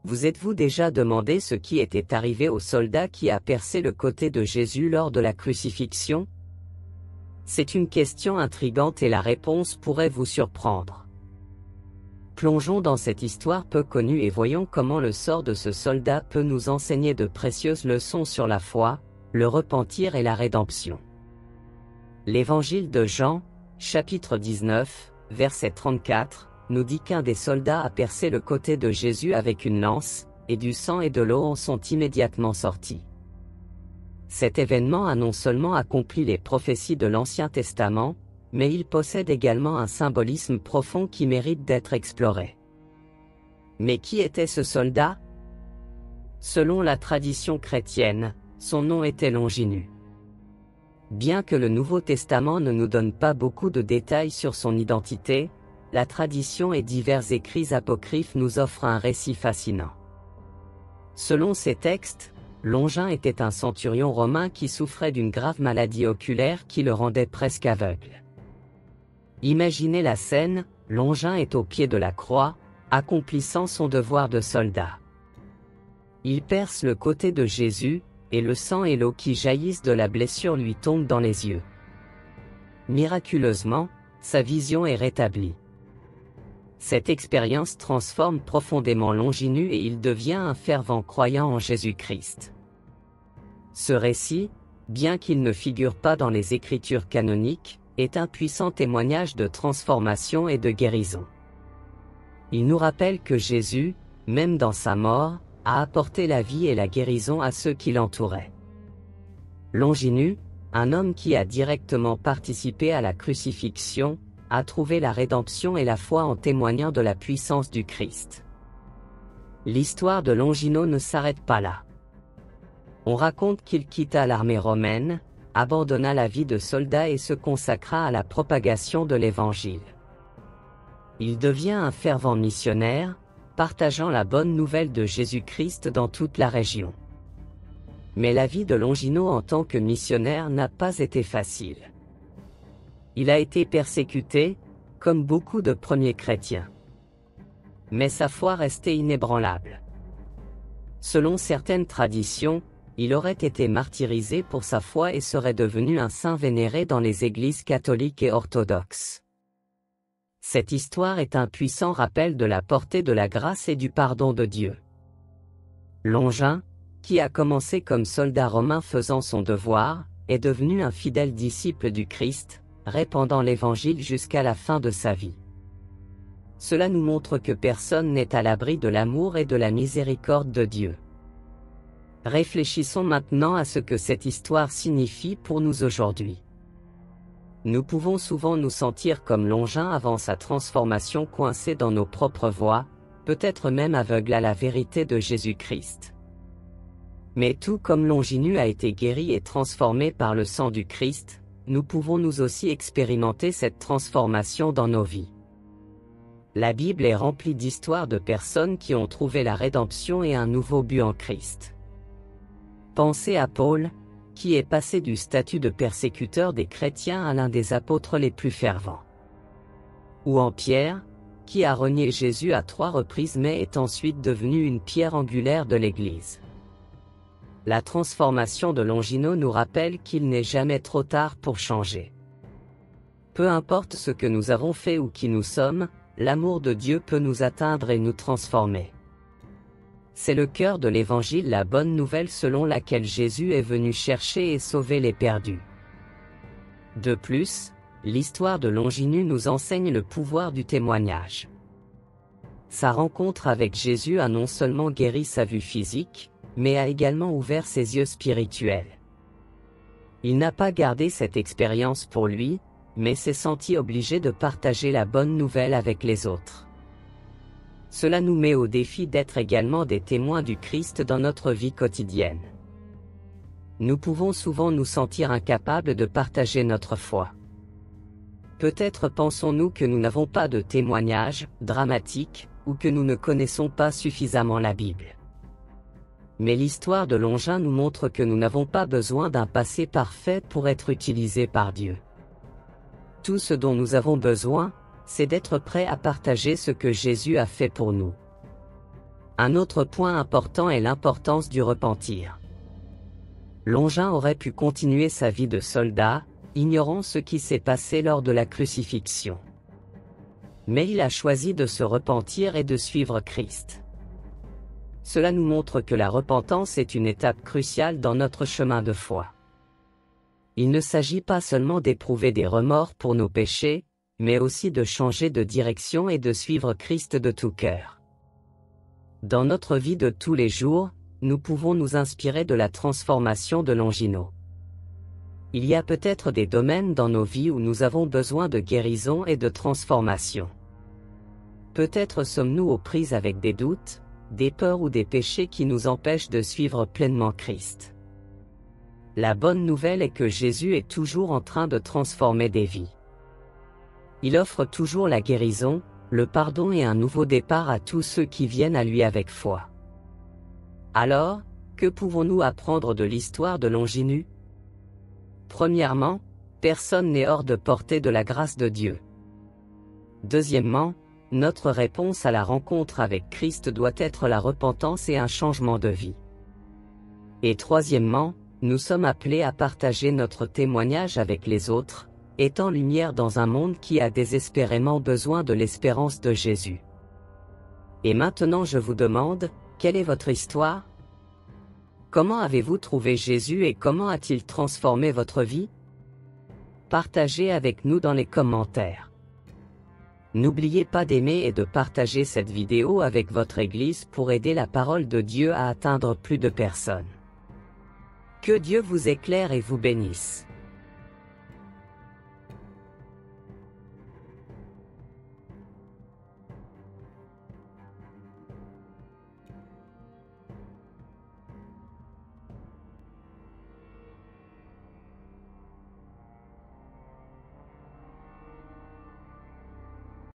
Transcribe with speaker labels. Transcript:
Speaker 1: Vous êtes-vous déjà demandé ce qui était arrivé au soldat qui a percé le côté de Jésus lors de la crucifixion? C'est une question intrigante et la réponse pourrait vous surprendre. Plongeons dans cette histoire peu connue et voyons comment le sort de ce soldat peut nous enseigner de précieuses leçons sur la foi, le repentir et la rédemption. L'Évangile de Jean, chapitre 19, verset 34, nous dit qu'un des soldats a percé le côté de Jésus avec une lance, et du sang et de l'eau en sont immédiatement sortis. Cet événement a non seulement accompli les prophéties de l'Ancien Testament, mais il possède également un symbolisme profond qui mérite d'être exploré. Mais qui était ce soldat? Selon la tradition chrétienne, son nom était Longinus. Bien que le Nouveau Testament ne nous donne pas beaucoup de détails sur son identité, la tradition et divers écrits apocryphes nous offrent un récit fascinant. Selon ces textes, Longin était un centurion romain qui souffrait d'une grave maladie oculaire qui le rendait presque aveugle. Imaginez la scène, Longin est au pied de la croix, accomplissant son devoir de soldat. Il perce le côté de Jésus, et le sang et l'eau qui jaillissent de la blessure lui tombent dans les yeux. Miraculeusement, sa vision est rétablie. Cette expérience transforme profondément Longinus et il devient un fervent croyant en Jésus-Christ. Ce récit, bien qu'il ne figure pas dans les Écritures canoniques, est un puissant témoignage de transformation et de guérison. Il nous rappelle que Jésus, même dans sa mort, a apporté la vie et la guérison à ceux qui l'entouraient. Longinus, un homme qui a directement participé à la crucifixion, a trouvé la rédemption et la foi en témoignant de la puissance du Christ. L'histoire de Longinus ne s'arrête pas là. On raconte qu'il quitta l'armée romaine, abandonna la vie de soldat et se consacra à la propagation de l'Évangile. Il devient un fervent missionnaire, partageant la bonne nouvelle de Jésus-Christ dans toute la région. Mais la vie de Longinus en tant que missionnaire n'a pas été facile. Il a été persécuté, comme beaucoup de premiers chrétiens. Mais sa foi restait inébranlable. Selon certaines traditions, il aurait été martyrisé pour sa foi et serait devenu un saint vénéré dans les églises catholiques et orthodoxes. Cette histoire est un puissant rappel de la portée de la grâce et du pardon de Dieu. Longin, qui a commencé comme soldat romain faisant son devoir, est devenu un fidèle disciple du Christ, répandant l'Évangile jusqu'à la fin de sa vie. Cela nous montre que personne n'est à l'abri de l'amour et de la miséricorde de Dieu. Réfléchissons maintenant à ce que cette histoire signifie pour nous aujourd'hui. Nous pouvons souvent nous sentir comme Longin avant sa transformation coincés dans nos propres voies, peut-être même aveugles à la vérité de Jésus-Christ. Mais tout comme Longinus a été guéri et transformé par le sang du Christ, nous pouvons nous aussi expérimenter cette transformation dans nos vies. La Bible est remplie d'histoires de personnes qui ont trouvé la rédemption et un nouveau but en Christ. Pensez à Paul, qui est passé du statut de persécuteur des chrétiens à l'un des apôtres les plus fervents. Ou en Pierre, qui a renié Jésus à 3 reprises mais est ensuite devenu une pierre angulaire de l'Église. La transformation de Longinus nous rappelle qu'il n'est jamais trop tard pour changer. Peu importe ce que nous avons fait ou qui nous sommes, l'amour de Dieu peut nous atteindre et nous transformer. C'est le cœur de l'Évangile, la bonne nouvelle selon laquelle Jésus est venu chercher et sauver les perdus. De plus, l'histoire de Longinus nous enseigne le pouvoir du témoignage. Sa rencontre avec Jésus a non seulement guéri sa vue physique, mais a également ouvert ses yeux spirituels. Il n'a pas gardé cette expérience pour lui, mais s'est senti obligé de partager la bonne nouvelle avec les autres. Cela nous met au défi d'être également des témoins du Christ dans notre vie quotidienne. Nous pouvons souvent nous sentir incapables de partager notre foi. Peut-être pensons-nous que nous n'avons pas de témoignage dramatique, ou que nous ne connaissons pas suffisamment la Bible. Mais l'histoire de Longin nous montre que nous n'avons pas besoin d'un passé parfait pour être utilisés par Dieu. Tout ce dont nous avons besoin, c'est d'être prêts à partager ce que Jésus a fait pour nous. Un autre point important est l'importance du repentir. Longin aurait pu continuer sa vie de soldat, ignorant ce qui s'est passé lors de la crucifixion. Mais il a choisi de se repentir et de suivre Christ. Cela nous montre que la repentance est une étape cruciale dans notre chemin de foi. Il ne s'agit pas seulement d'éprouver des remords pour nos péchés, mais aussi de changer de direction et de suivre Christ de tout cœur. Dans notre vie de tous les jours, nous pouvons nous inspirer de la transformation de Longino. Il y a peut-être des domaines dans nos vies où nous avons besoin de guérison et de transformation. Peut-être sommes-nous aux prises avec des doutes, des peurs ou des péchés qui nous empêchent de suivre pleinement Christ. La bonne nouvelle est que Jésus est toujours en train de transformer des vies. Il offre toujours la guérison, le pardon et un nouveau départ à tous ceux qui viennent à lui avec foi. Alors, que pouvons-nous apprendre de l'histoire de Longino? Premièrement, personne n'est hors de portée de la grâce de Dieu. Deuxièmement, notre réponse à la rencontre avec Christ doit être la repentance et un changement de vie. Et troisièmement, nous sommes appelés à partager notre témoignage avec les autres, étant lumière dans un monde qui a désespérément besoin de l'espérance de Jésus. Et maintenant je vous demande, quelle est votre histoire? Comment avez-vous trouvé Jésus et comment a-t-il transformé votre vie? Partagez avec nous dans les commentaires. N'oubliez pas d'aimer et de partager cette vidéo avec votre Église pour aider la parole de Dieu à atteindre plus de personnes. Que Dieu vous éclaire et vous bénisse.